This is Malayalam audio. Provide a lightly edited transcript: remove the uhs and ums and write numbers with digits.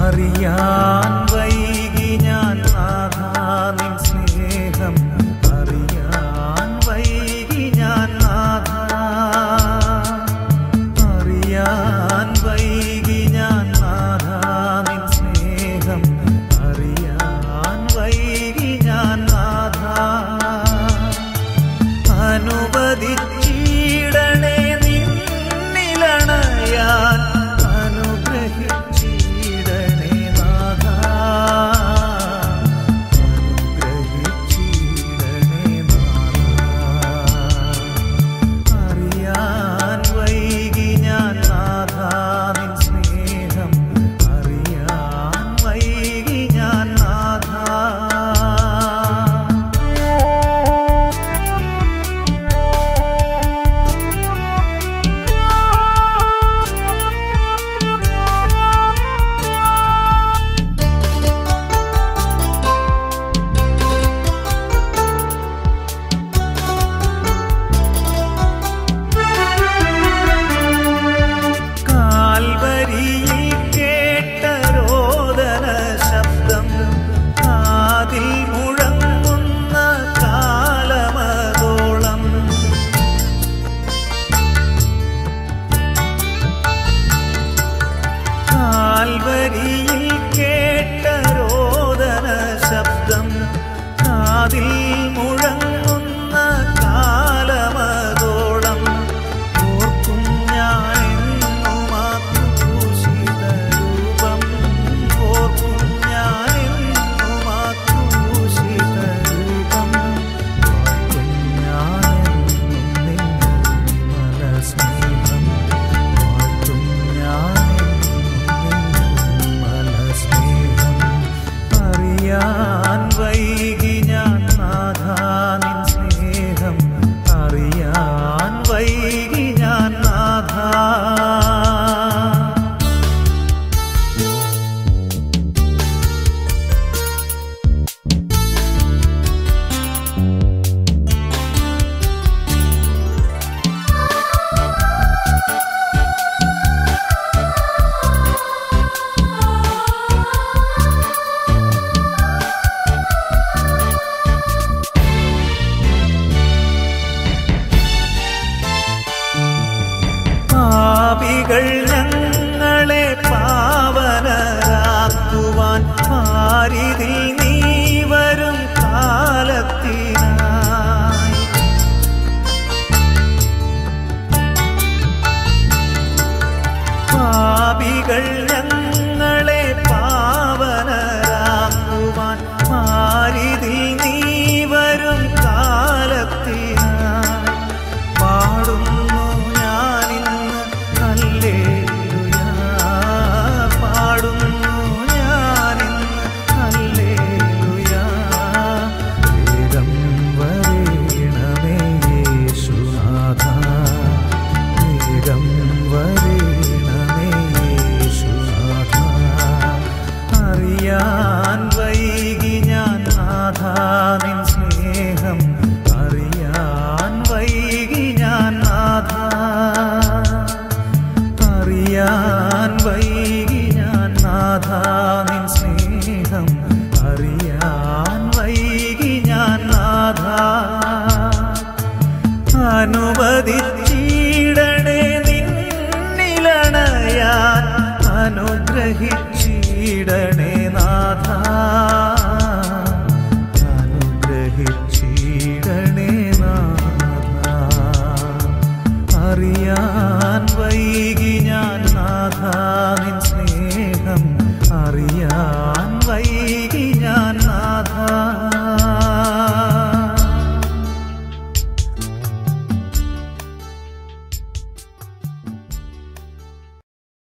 അറിയാൻ വൈകി ഞാൻ നാഥാ നിൻ സ്നേഹം അറിയാൻ വൈകി ഞാൻ നാഥാ അറിയാൻ വൈകി ഞാൻ നാഥാ നിൻ സ്നേഹം അറിയാൻ വൈകി ഞാൻ നാഥാ അനുവദിച്ചിടണേ നിന്നിലണയാൻ അനുഗ്രഹിച്ചിടണേ നാഥാ അനുഗ്രഹിച്ചിടണേ നാഥാ അറിയാൻ വൈകി ഞാൻ നാഥാ നിൻ സ്നേഹം അറിയാൻ വൈകി ഞാൻ നാഥാ കാൽവരിയിൽ കേട്ട രോദന ശബ്ദം കാതിൽ മുഴങ്ങുന്ന കാലമതോളം ഓർക്കും ഞാനെന്നും ആ ക്രൂശിത രൂപം ഓർക്കും ഞാനെന്നും ആ ക്രൂശിത രൂപം ഓർക്കും ഞാനെന്നും നിർമ്മല സ്നേഹം ഓർക്കും ഞാൻ അറിയാൻ വൈകി ഞാൻ നാഥാ നിൻ സ്നേഹം അറിയാൻ വൈകി ഞാൻ നാഥാ പാപികൾ ഞങ്ങളെ പാവനരാക്കുവാൻ പാരിതിൽ നീ വരും കാലത്തിനായി പാപികൾ ഞങ്ങളെ പാവനരാക്കുവാൻ പാരിതിൽ നീ വരും കാലത്തിനായി പാടുന്നു പാടുന്നു ഞാനിന്ന് ഹല്ലേലൂയാ വേഗം വരേണമേ യേശുനാഥാ വേഗം വരേണമേ യേശുനാഥാ അറിയാൻ വൈകി ഞാൻ നാഥാ നിൻ സ്നേഹം അറിയാൻ വൈകി ഞാൻ നാഥാ അറിയാൻ വൈകി ഞാൻ നാഥാ നിൻ സ്നേഹം അറിയാൻ വൈകി ഞാൻ നാഥാ അനുവദിച്ചിടണേ നിന്നിലണയാൻ അനുഗ്രഹിച്ചിടണേ